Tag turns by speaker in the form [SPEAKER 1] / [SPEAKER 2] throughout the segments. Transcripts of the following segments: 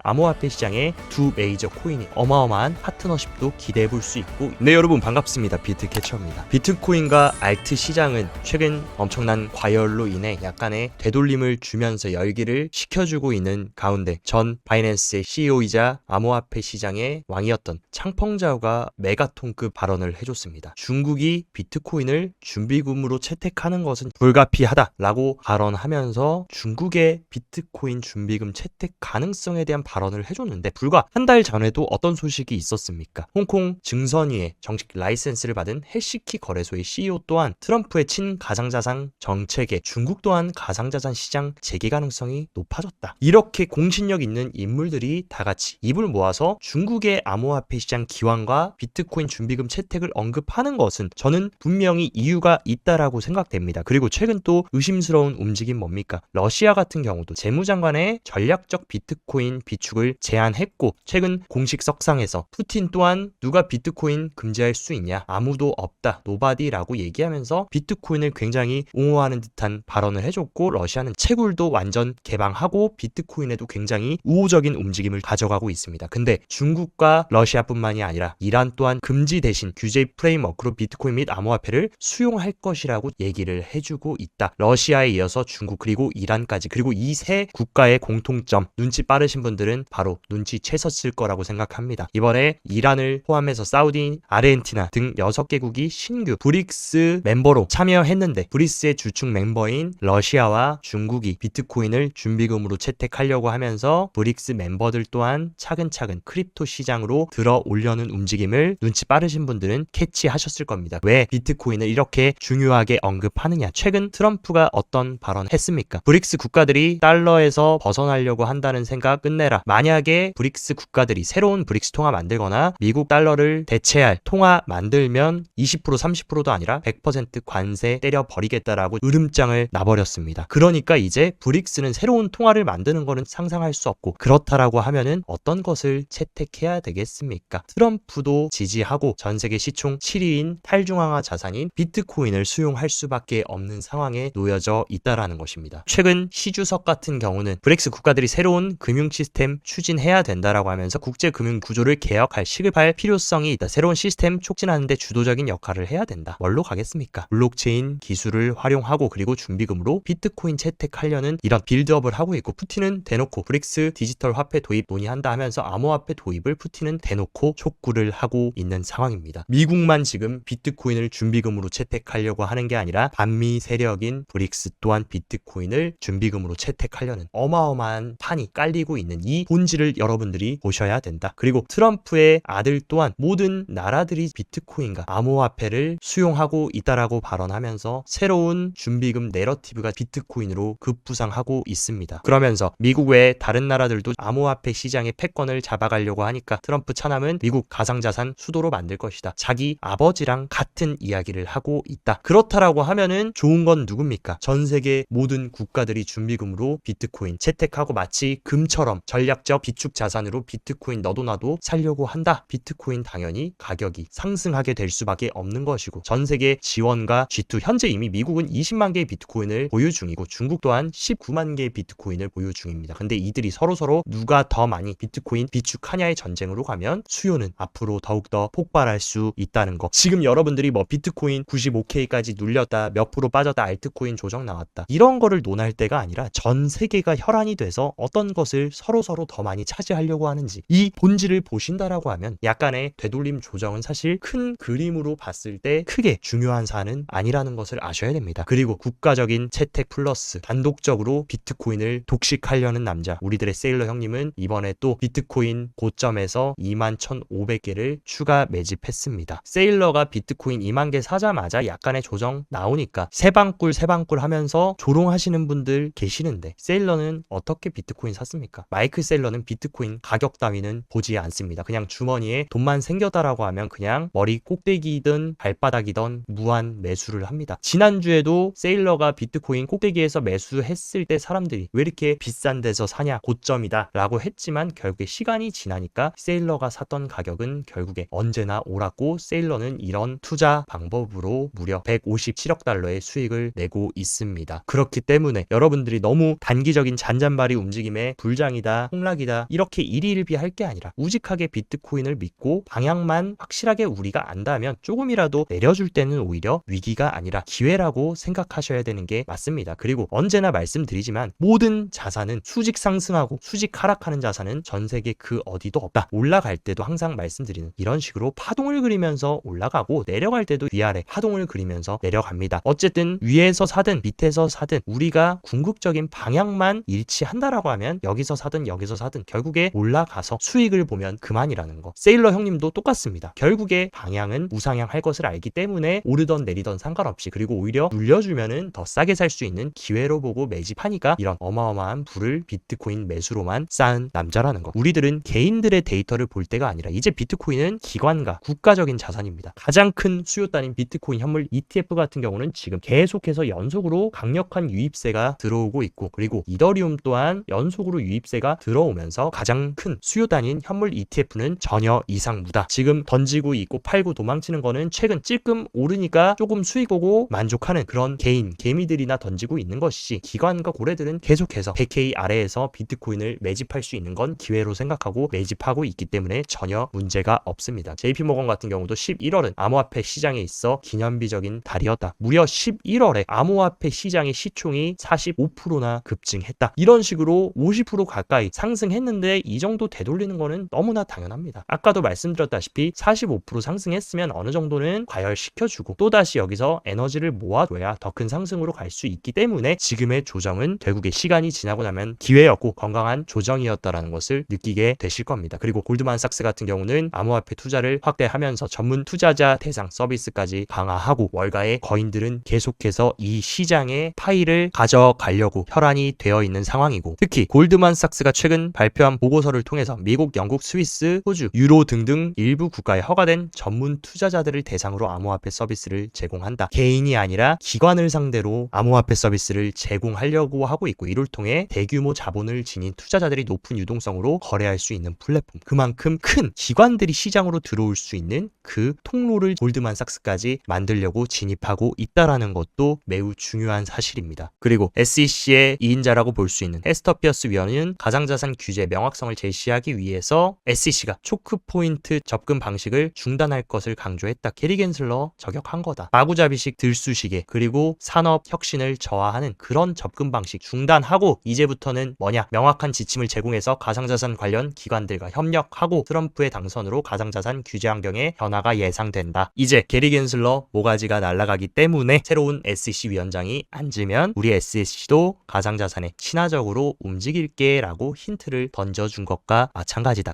[SPEAKER 1] 암호화폐 시장의 두 메이저 코인이 어마어마한 파트너십도 기대해 볼 수 있고. 네, 여러분 반갑습니다. 비트캐쳐입니다. 비트코인과 알트 시장은 최근 엄청난 과열로 인해 약간의 되돌림을 주면서 열기를 식혀주고 있는 가운데 전 바이낸스의 CEO이자 암호화폐 시장의 왕이었던 창펑자오가 메가톤급 발언을 해줬습니다. 중국이 비트코인을 준비금으로 채택하는 것은 불가피하다라고 발언하면서 중국의 비트코인 준비금 채택 가능성에 대한 발언을 해줬는데, 불과 한 달 전에도 어떤 소식이 있었습니까? 홍콩 증선위에 정식 라이센스를 받은 해시키 거래소의 CEO 또한 트럼프의 친가상자산 정책에 중국 또한 가상자산 시장 재개 가능성이 높아졌다. 이렇게 공신력 있는 인물들이 다 같이 입을 모아서 중국의 암호화폐 시장 기완과 비트코인 준비금 채택을 언급하는 것은 저는 분명히 이유가 있다라고 생각됩니다. 그리고 최근 또 의심스러운 움직임 뭡니까? 러시아 같은 경우도 재무장관의 전략적 비트코인 비축을 제안했고, 최근 공식 석상에서 푸틴 또한 누가 비트코인 금지할 수 있냐? 아무도 없다. 노바디라고 얘기하면서 비트코인을 굉장히 옹호하는 듯한 발언을 해줬고, 러시아는 채굴도 완전 개방하고 비트코인에도 굉장히 우호적인 움직임을 가져가고 있습니다. 근데 중국과 러시아뿐만이 아니라 이란 또한 금지 대신 규제 프레임워크로 비트코인 및 암호화폐를 수용할 것이라고 얘기를 해주고 있다. 러시아에 이어서 중국 그리고 이란까지, 그리고 이 세 국가의 공통점, 눈치 빠르신 분들은 바로 눈치채셨을 거라고 생각합니다. 이번에 이란을 포함해서 사우디, 아르헨티나 등 6개국이 신규 브릭스 멤버로 참여했는데, 브릭스의 주축 멤버인 러시아와 중국이 비트코인을 준비금으로 채택하려고 하면서 브릭스 멤버들 또한 차근차근 크립토 시장으로 들어 올려는 움직임을 눈치 빠르신 분들은 캐치하셨을 겁니다. 왜 비트코인을 이렇게 중요하게 언급하느냐? 최근 트럼프가 어떤 발언을 했습니까? 브릭스 국가들이 달러에서 벗어나려고 한다는 생각 끝내라. 만약에 브릭스 국가들이 새로운 브릭스 통화 만들거나 미국 달러를 대체할 통화 만들면 20% 30%도 아니라 100% 관세 때려버리겠다라고 으름장을 놔버렸습니다. 그러니까 이제 브릭스는 새로운 통화를 만드는 거는 상상할 수 없고, 그렇다라고 하면은 어떤 것을 채택해야 되겠습니까? 트럼프도 지지하고 전 세계 시총 7위인 탈중앙화 자산인 비트코인을 수용할 수밖에 없는 상황에 놓여져 있다라는 것입니다. 최근 시주석 같은 경우는 브릭스 국가들이 새로운 금융 시스템 추진해야 된다라고 하면서 국제 금융 구조를 개혁할 시급할 필요성이 있다. 새로운 시스템 촉진하는 데 주도적인 역할을 해야 된다. 뭘로 가겠습니까? 블록체인 기술을 활용하고 그리고 준비금으로 비트코인 채택하려는 이런 빌드업을 하고 있고, 푸틴은 대놓고 브릭스 디지털 화폐 도입 논의한다 하면서 암호화폐 도입을 푸틴은 대놓고 촉구를 하고 있는 상황입니다. 미국만 지금 비트코인을 준비금으로 채택하려고 하는 게 아니라 반미 세력인 브릭스 또한 비트코인을 준비금으로 채택하려는 어마어마한 판이 깔리고 있는 이 본질을 여러분들이 보셔야 된다. 그리고 트럼프의 아들 또한 모든 나라들이 비트코인과 암호화폐를 수용하고 있다라고 발언하면서 새로운 준비금 내러티브가 비트코인으로 급부상하고 있습니다. 그러면서 미국 외 다른 나라들도 암호화폐 시장의 패권을 잡아가려고 하니까 트럼프 차남은 미국 가상자산 수도로 만들 것이다. 자기 아버지랑 같은 이야기를 하고 있다. 그렇다라고 하면은 좋은 건 누굽니까? 전 세계 모든 국가들이 준비금으로 비트코인 채택하고 마치 금처럼 전략적 비축 자산으로 비트코인 너도 나도 살려고 한다. 비트코인 당연히 가격이 상승하게 될 수밖에 없는 것이고, 전 세계 지원과 G2, 현재 이미 미국은 20만 개의 비트코인을 보유 중이고 중국 또한 19만 개의 비트코인을 보유 중입니다. 근데 이들이 서로서로 누가 더 많이 비트코인 비축하냐의 전쟁으로 가면 수요는 앞으로 더욱더 폭발할 수 있다는 거. 지금 여러분들이 뭐 비트코인 95K까지 눌렸다, 몇 프로 빠졌다, 알트코인 조정 나왔다, 이런 거를 논할 때가 아니라 전 세계가 혈안이 돼서 어떤 것을 서로서로 더 많이 차지하려고 하는지 이 본질을 보신다라고 하면 약간의 되돌림 조정은 사실 큰 그림으로 봤을 때 크게 중요한 사안은 아니라는 것을 아셔야 됩니다. 그리고 국가적인 채택 플러스 단독적으로 비트코인을 독식하려는 남자, 우리들의 세일러 형님은 이번에 또 비트코인 고점에서 21,500개를 추가 매집했습니다. 세일러가 비트코인 2만 개 사자마자 약간의 조정 나오니까 세방꿀 하면서 조롱하시는 분들 계시는데, 세일러는 어떻게 비트코인 샀습니까? 마이클 세일러는 비트코인 가격 따위는 보지 않습니다. 그냥 주머니에 돈만 생겼다라고 하면 그냥 머리 꼭대기든 발바닥이든 무한 매수를 합니다. 지난주에도 세일러가 비트코인 꼭대기에서 매수했을 때 사람들이 왜 이렇게 비싼 데서 사냐, 고점이다 라고 했지만 결국에 시간이 지나니까 세일러가 샀던 가격은 결국에 언제나 옳았고, 세일러는 이런 투자 방법으로 무려 157억 달러의 수익을 내고 있습니다. 그렇기 때문에 여러분들이 너무 단기적인 잔잔바리 움직임에 불장이다, 폭락이다 이렇게 일희일비할 게 아니라 우직하게 비트코인을 믿고 방향만 확실하게 우리가 안다면 조금이라도 내려줄 때는 오히려 위기가 아니라 기회라고 생각하셔야 되는 게 맞습니다. 그리고 언제나 말씀드리지만 모든 자산은 수직 상승하고 수직 하락하는 자산은 전 세계 그 어디도 없다. 올라갈 때도 항상 말씀드리는 이런 식으로 파동을 그리면서 올라가고 내려갈 때도 위아래 파동을 그리면서 내려갑니다. 어쨌든 위에서 사든 밑에서 사든 우리가 궁극적인 방향만 일치한다라고 하면 여기서 사든 여기서 사든 결국에 올라가서 수익을 보면 그만이라는 거. 세일러 형님도 똑같습니다. 결국에 방향은 우상향 할 것을 알기 때문에 오르던 내리던 상관없이 그리고 오히려 눌려주면은 더 싸게 살 수 있는 기회로 보고 매집하니까 이런 어마어마한 부를 비트코인 매수로만 쌓은 남자라는 거. 우리들은 개인들의 데이터를 볼 때가 아니라 이제 비트코인은 기관과 국가적인 자산입니다. 가장 큰 수요단인 비트코인 현물 ETF 같은 경우는 지금 계속해서 연속으로 강력한 유입세가 들어오고 있고 그리고 이더리움 또한 연속으로 유입세가 들어오면서 가장 큰 수요단인 현물 ETF는 전혀 이상 무다. 지금 던지고 있고 팔고 도망치는 거는 최근 찔끔 오르니까 조금 수익 보고 만족하는 그런 개미들이나 던지고 있는 것이지 기관과 고래들은 계속해서 100K 아래에서 비트코인을 매집할 수 있는 건 기회로 생각하고 매집하고 있기 때문에 전혀 문제가 없습니다. JP모건 같은 경우도 11월은 암호화폐 시장에 있어 기념비적인 달이었다. 무려 11월에 암호화폐 시장의 시총이 45%나 급증했다. 이런 식으로 50% 가까이 상승했는데 이 정도 되돌리는 거는 너무나 당연합니다. 아까도 말씀드렸다시피 45% 상승했으면 어느 정도는 과열시켜주고 또다시 여기서 에너지를 모아둬야 더 큰 상승으로 갈 수 있기 때문에 지금의 조정은 결국에 시간이 지나고 나면 기회였고 건강한 조정이었다라는 것을 느끼게 되실 겁니다. 그리고 골드만삭스 같은 경우는 암호화폐 투자를 확대하면서 전문 투자자 대상 서비스까지 강화하고 월가의 거인들은 계속해서 이 시장의 파이를 가져가려고 혈안이 되어 있는 상황이고 특히 골드만삭스가 최근 발표한 보고서를 통해서 미국, 영국, 스위스, 호주, 유로 등등 일부 국가에 허가된 전문 투자자들을 대상으로 암호화폐 서비스를 제공한다. 개인이 아니라 기관을 상대로 암호화폐 서비스를 제공하려고 하고 있고 이를 통해 대규모 자본을 지닌 투자자들이 높은 유동성으로 거래할 수 있는 플랫폼. 그만큼 큰 기관들이 시장으로 들어올 수 있는 그 통로를 골드만삭스까지 만들려고 진입하고 있다라는 것도 매우 중요한 사실입니다. 그리고 SEC의 2인자라고 볼 수 있는 헤스터 피어스 위원은 가상자산 규제 명확성을 제시하기 위해서 SEC가 초크 포인트 접근 방식을 중단할 것을 강조했다. 게리 겐슬러 저격한 거다. 마구잡이식 들쑤시개 그리고 산업 혁신을 저하하는 그런 접근 방식 중단하고 이제부터는 뭐냐 명확한 지침을 제공해서 가상자산 관련 기관들과 협력하고 트럼프의 당선으로 가상자산 규제 환경의 변화가 예상된다. 이제 게리 겐슬러 모가지가 날아가기 때문에 새로운 SEC 위원장이 앉으면 우리 SEC도 가상자산에 친화적으로 움직일게 라고 힌트를 던져준 것과 마찬가지다.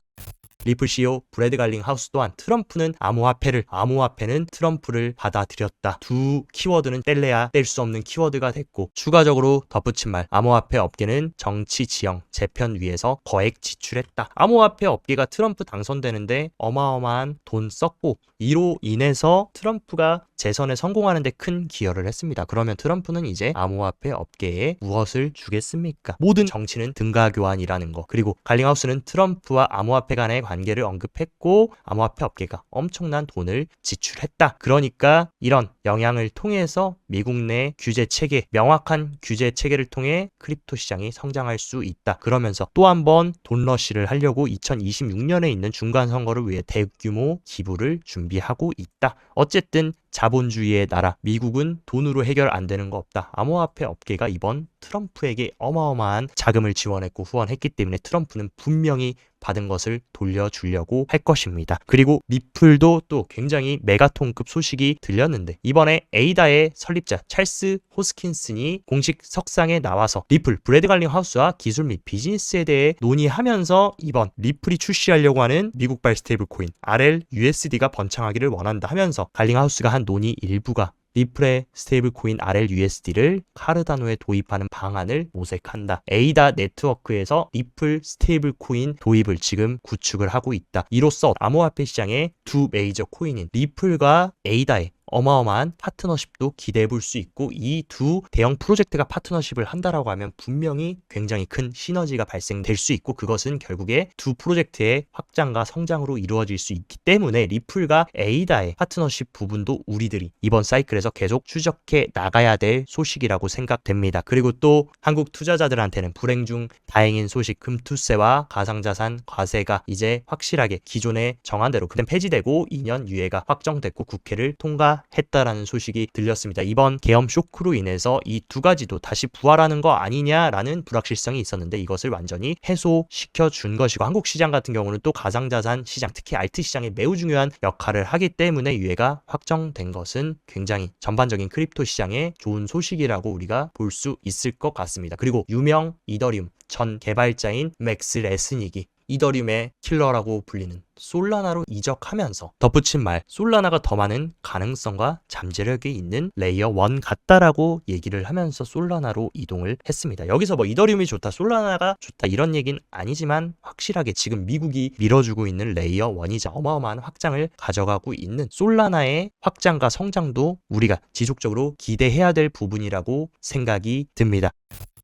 [SPEAKER 1] 리플 CEO 브래드 갈링 하우스 또한 트럼프는 암호화폐는 트럼프를 받아들였다. 두 키워드는 뗄래야 뗄 수 없는 키워드가 됐고 추가적으로 덧붙인 말 암호화폐 업계는 정치 지형 재편 위해서 거액 지출했다. 암호화폐 업계가 트럼프 당선되는데 어마어마한 돈 썼고 이로 인해서 트럼프가 재선에 성공하는 데 큰 기여를 했습니다. 그러면 트럼프는 이제 암호화폐 업계에 무엇을 주겠습니까? 모든 정치는 등가 교환이라는 거. 그리고 갈링하우스는 트럼프와 암호화폐 간의 관계를 언급했고 암호화폐 업계가 엄청난 돈을 지출했다. 그러니까 이런 영향을 통해서 미국 내 규제 체계, 명확한 규제 체계를 통해 크립토 시장이 성장할 수 있다. 그러면서 또 한 번 돈러시를 하려고 2026년에 있는 중간 선거를 위해 대규모 기부를 준비하고 있다. 어쨌든 자본주의의 나라 미국은 돈으로 해결 안 되는 거 없다. 암호화폐 업계가 이번 트럼프에게 어마어마한 자금을 지원했고 후원했기 때문에 트럼프는 분명히 받은 것을 돌려주려고 할 것입니다. 그리고 리플도 또 굉장히 메가톤급 소식이 들렸는데 이번에 에이다의 설립자 찰스 호스킨슨이 공식 석상에 나와서 리플 브래드 갈링 하우스와 기술 및 비즈니스에 대해 논의하면서 이번 리플이 출시하려고 하는 미국발 스테이블 코인 RLUSD가 번창하기를 원한다 하면서 갈링 하우스가 한 논의 일부가 리플의 스테이블 코인 RLUSD를 카르다노에 도입하는 방안을 모색한다. 에이다 네트워크에서 리플 스테이블 코인 도입을 지금 구축을 하고 있다. 이로써 암호화폐 시장의 두 메이저 코인인 리플과 에이다의 어마어마한 파트너십도 기대해 볼 수 있고 이 두 대형 프로젝트가 파트너십을 한다라고 하면 분명히 굉장히 큰 시너지가 발생될 수 있고 그것은 결국에 두 프로젝트의 확장과 성장으로 이루어질 수 있기 때문에 리플과 에이다의 파트너십 부분도 우리들이 이번 사이클에서 계속 추적해 나가야 될 소식이라고 생각됩니다. 그리고 또 한국 투자자들한테는 불행 중 다행인 소식, 금투세와 가상자산 과세가 이제 확실하게 기존에 정한 대로 그땐 폐지되고 2년 유예가 확정됐고 국회를 통과했다라는 소식이 들렸습니다. 이번 계엄 쇼크로 인해서 이 두 가지도 다시 부활하는 거 아니냐라는 불확실성이 있었는데 이것을 완전히 해소시켜 준 것이고 한국 시장 같은 경우는 또 가상자산 시장, 특히 알트 시장에 매우 중요한 역할을 하기 때문에 유예가 확정된 것은 굉장히 전반적인 크립토 시장에 좋은 소식이라고 우리가 볼 수 있을 것 같습니다. 그리고 유명 이더리움 전 개발자인 맥스 레스닉이 이더리움의 킬러라고 불리는 솔라나로 이적하면서 덧붙인 말, 솔라나가 더 많은 가능성과 잠재력이 있는 레이어 1 같다라고 얘기를 하면서 솔라나로 이동을 했습니다. 여기서 뭐 이더리움이 좋다, 솔라나가 좋다 이런 얘기는 아니지만 확실하게 지금 미국이 밀어주고 있는 레이어 1이자 어마어마한 확장을 가져가고 있는 솔라나의 확장과 성장도 우리가 지속적으로 기대해야 될 부분이라고 생각이 듭니다.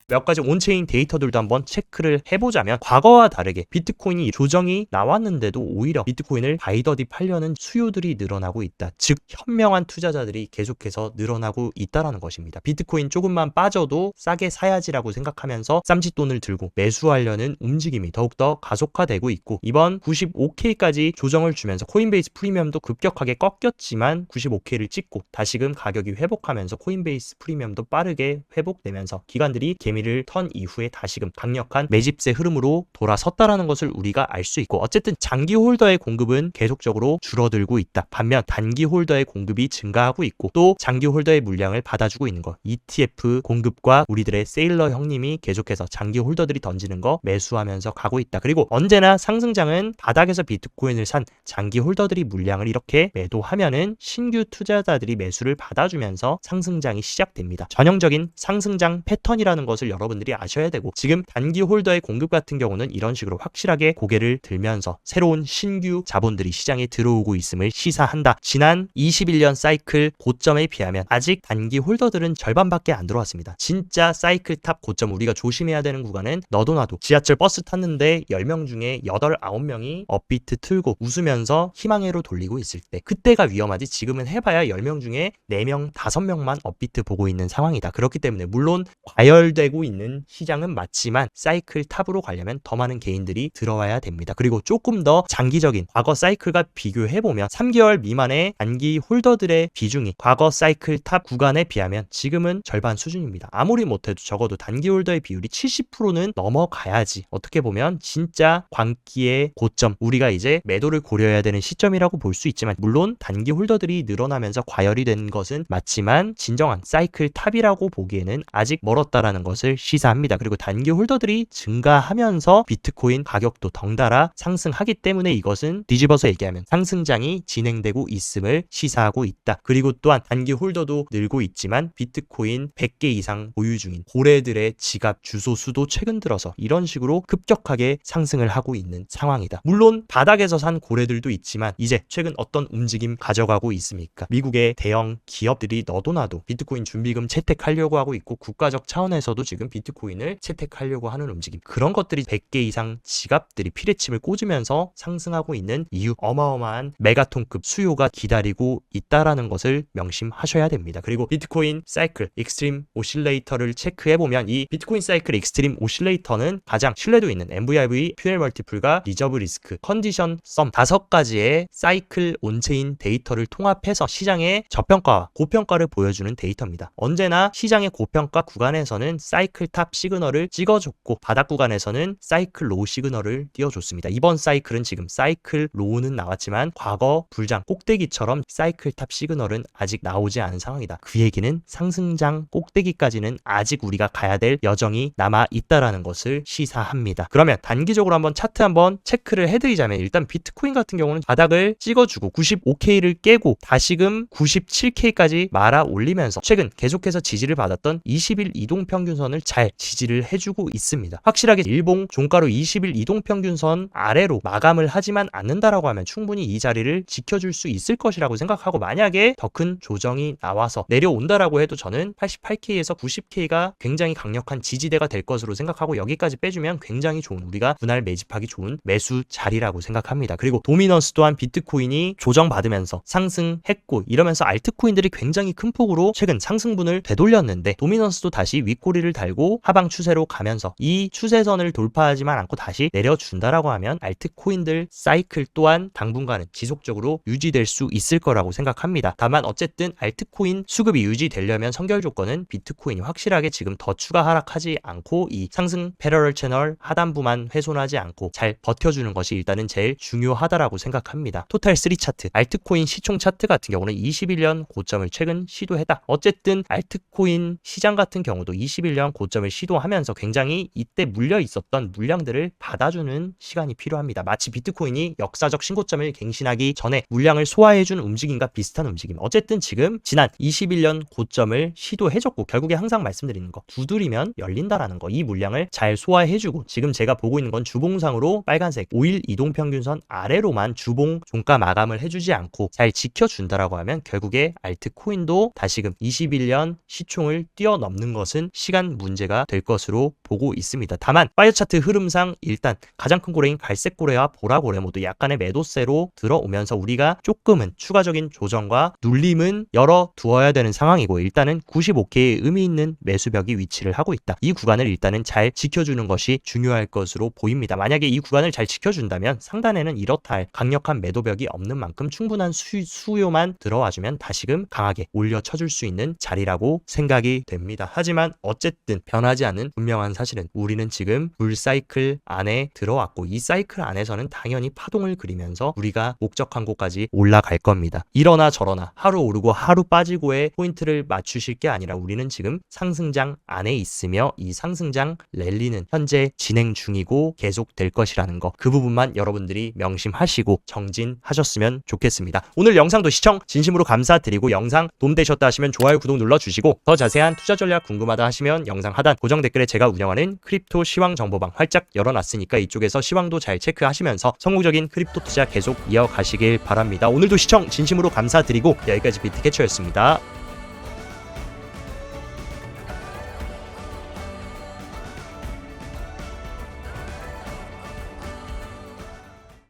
[SPEAKER 1] 몇 가지 온체인 데이터들도 한번 체크를 해보자면 과거와 다르게 비트코인이 조정이 나왔는데도 오히려 비트코인을 바이더딥하려는 수요들이 늘어나고 있다. 즉 현명한 투자자들이 계속해서 늘어나고 있다는 것입니다. 비트코인 조금만 빠져도 싸게 사야지라고 생각하면서 쌈짓돈을 들고 매수하려는 움직임이 더욱더 가속화되고 있고 이번 95K까지 조정을 주면서 코인베이스 프리미엄도 급격하게 꺾였지만 95K를 찍고 다시금 가격이 회복하면서 코인베이스 프리미엄도 빠르게 회복되면서 기관들이 개미를 턴 이후에 다시금 강력한 매집세 흐름으로 돌아섰다라는 것을 우리가 알 수 있고 어쨌든 장기 홀더의 공급은 계속적으로 줄어들고 있다. 반면 단기 홀더의 공급이 증가하고 있고 또 장기 홀더의 물량을 받아주고 있는 것 ETF 공급과 우리들의 세일러 형님이 계속해서 장기 홀더들이 던지는 거 매수하면서 가고 있다. 그리고 언제나 상승장은 바닥에서 비트코인을 산 장기 홀더들이 물량을 이렇게 매도하면은 신규 투자자들이 매수를 받아주면서 상승장이 시작됩니다. 전형적인 상승장 패턴이라는 것을 여러분들이 아셔야 되고 지금 단기 홀더의 공급 같은 경우는 이런 식으로 확실하게 고개를 들면서 새로운 신규 자본들이 시장에 들어오고 있음을 시사한다. 지난 21년 사이클 고점에 비하면 아직 단기 홀더들은 절반밖에 안 들어왔습니다. 진짜 사이클 탑 고점 우리가 조심해야 되는 구간은 너도 나도 지하철 버스 탔는데 10명 중에 8, 9명이 업비트 틀고 웃으면서 희망회로 돌리고 있을 때 그때가 위험하지 지금은 해봐야 10명 중에 4명, 5명만 업비트 보고 있는 상황이다. 그렇기 때문에 물론 과열되고 있는 시장은 맞지만 사이클 탑으로 가려면 더 많은 개인들이 들어와야 됩니다. 그리고 조금 더 장기적인 과거 사이클과 비교해보면 3개월 미만의 단기 홀더들의 비중이 과거 사이클 탑 구간에 비하면 지금은 절반 수준입니다. 아무리 못해도 적어도 단기 홀더의 비율이 70%는 넘어가야지 어떻게 보면 진짜 광기의 고점 우리가 이제 매도를 고려해야 되는 시점이라고 볼 수 있지만 물론 단기 홀더들이 늘어나면서 과열이 된 것은 맞지만 진정한 사이클 탑이라고 보기에는 아직 멀었다라는 것을 시사합니다. 그리고 단기 홀더들이 증가하면서 비트코인 가격도 덩달아 상승하기 때문에 이것은 뒤집어서 얘기하면 상승장이 진행되고 있음을 시사하고 있다. 그리고 또한 단기 홀더도 늘고 있지만 비트코인 100개 이상 보유 중인 고래들의 지갑 주소 수도 최근 들어서 이런 식으로 급격하게 상승을 하고 있는 상황이다. 물론 바닥에서 산 고래들도 있지만 이제 최근 어떤 움직임 가져가고 있습니까? 미국의 대형 기업들이 너도 나도 비트코인 준비금 채택하려고 하고 있고 국가적 차원에서도 지금 비트코인을 채택하려고 하는 움직임 그런 것들이 100개 이상 지갑들이 피레침을 꽂으면서 상승하고 있는 이유 어마어마한 메가톤급 수요가 기다리고 있다라는 것을 명심하셔야 됩니다. 그리고 비트코인 사이클 익스트림 오실레이터를 체크해보면 이 비트코인 사이클 익스트림 오실레이터는 가장 신뢰도 있는 MVIV, 퓨엘 멀티플과 리저브 리스크, 컨디션 썸 5가지의 사이클 온체인 데이터를 통합해서 시장의 저평가와 고평가를 보여주는 데이터입니다. 언제나 시장의 고평가 구간에서는 사이클 탑 시그널을 찍어줬고 바닥 구간에서는 사이클 로우 시그널을 띄워줬습니다. 이번 사이클은 지금 사이클 로우는 나왔지만 과거 불장 꼭대기처럼 사이클 탑 시그널은 아직 나오지 않은 상황이다. 그 얘기는 상승장 꼭대기까지는 아직 우리가 가야 될 여정이 남아 있다라는 것을 시사합니다. 그러면 단기적으로 한번 차트 한번 체크를 해드리자면 일단 비트코인 같은 경우는 바닥을 찍어주고 95K를 깨고 다시금 97K까지 말아 올리면서 최근 계속해서 지지를 받았던 20일 이동평균선을 추세선을 잘 지지를 해주고 있습니다. 확실하게 일봉 종가로 20일 이동평균선 아래로 마감을 하지만 않는다라고 하면 충분히 이 자리를 지켜줄 수 있을 것이라고 생각하고, 만약에 더 큰 조정이 나와서 내려온다라고 해도 저는 88K에서 90K가 굉장히 강력한 지지대가 될 것으로 생각하고, 여기까지 빼주면 굉장히 좋은, 우리가 분할 매집하기 좋은 매수 자리라고 생각합니다. 그리고 도미넌스 또한 비트코인이 조정받으면서 상승했고 이러면서 알트코인들이 굉장히 큰 폭으로 최근 상승분을 되돌렸는데, 도미넌스도 다시 윗꼬리를 달고 하방 추세로 가면서 이 추세선을 돌파하지만 않고 다시 내려준다라고 하면 알트코인들 사이클 또한 당분간은 지속적으로 유지될 수 있을 거라고 생각합니다. 다만 어쨌든 알트코인 수급이 유지되려면 선결 조건은 비트코인이 확실하게 지금 더 추가 하락하지 않고 이 상승 패러럴 채널 하단부만 훼손하지 않고 잘 버텨주는 것이 일단은 제일 중요하다라고 생각합니다. 토탈 3 차트, 알트코인 시총 차트 같은 경우는 21년 고점을 최근 시도했다. 어쨌든 알트코인 시장 같은 경우도 21년 고점을 시도하면서 굉장히 이때 물려 있었던 물량들을 받아주는 시간이 필요합니다. 마치 비트코인이 역사적 신고점을 갱신하기 전에 물량을 소화해준 움직임과 비슷한 움직임. 어쨌든 지금 지난 21년 고점을 시도해줬고, 결국에 항상 말씀드리는 거, 두드리면 열린다라는 거, 이 물량을 잘 소화해주고, 지금 제가 보고 있는 건 주봉상으로 빨간색 5일 이동평균선 아래로만 주봉 종가 마감을 해주지 않고 잘 지켜준다라고 하면 결국에 알트코인도 다시금 21년 시총을 뛰어넘는 것은 시간 문제가 될 것으로 보고 있습니다. 다만 파이어 차트 흐름상 일단 가장 큰 고래인 갈색 고래와 보라 고래 모두 약간의 매도세로 들어오면서 우리가 조금은 추가적인 조정과 눌림은 열어 두어야 되는 상황이고, 일단은 95K의 의미 있는 매수벽이 위치를 하고 있다. 이 구간을 일단은 잘 지켜주는 것이 중요할 것으로 보입니다. 만약에 이 구간을 잘 지켜준다면 상단에는 이렇다 할 강력한 매도벽이 없는 만큼 충분한 수요만 들어와주면 다시금 강하게 올려쳐줄 수 있는 자리라고 생각이 됩니다. 하지만 어쨌든 변하지 않는 분명한 사실은 우리는 지금 불사이클 안에 들어왔고, 이 사이클 안에서는 당연히 파동을 그리면서 우리가 목적한 곳까지 올라갈 겁니다. 이러나 저러나 하루 오르고 하루 빠지고의 포인트를 맞추실 게 아니라 우리는 지금 상승장 안에 있으며 이 상승장 랠리는 현재 진행 중이고 계속 될 것이라는 거, 그 부분만 여러분들이 명심하시고 정진하셨으면 좋겠습니다. 오늘 영상도 시청 진심으로 감사드리고, 영상 도움되셨다 하시면 좋아요, 구독 눌러주시고, 더 자세한 투자 전략 궁금하다 하시면 영상 하단 고정 댓글에 제가 운영하는 크립토 시황 정보방 활짝 열어놨으니까 이쪽에서 시황도 잘 체크하시면서 성공적인 크립토 투자 계속 이어가시길 바랍니다. 오늘도 시청 진심으로 감사드리고 여기까지 비트캐쳐였습니다.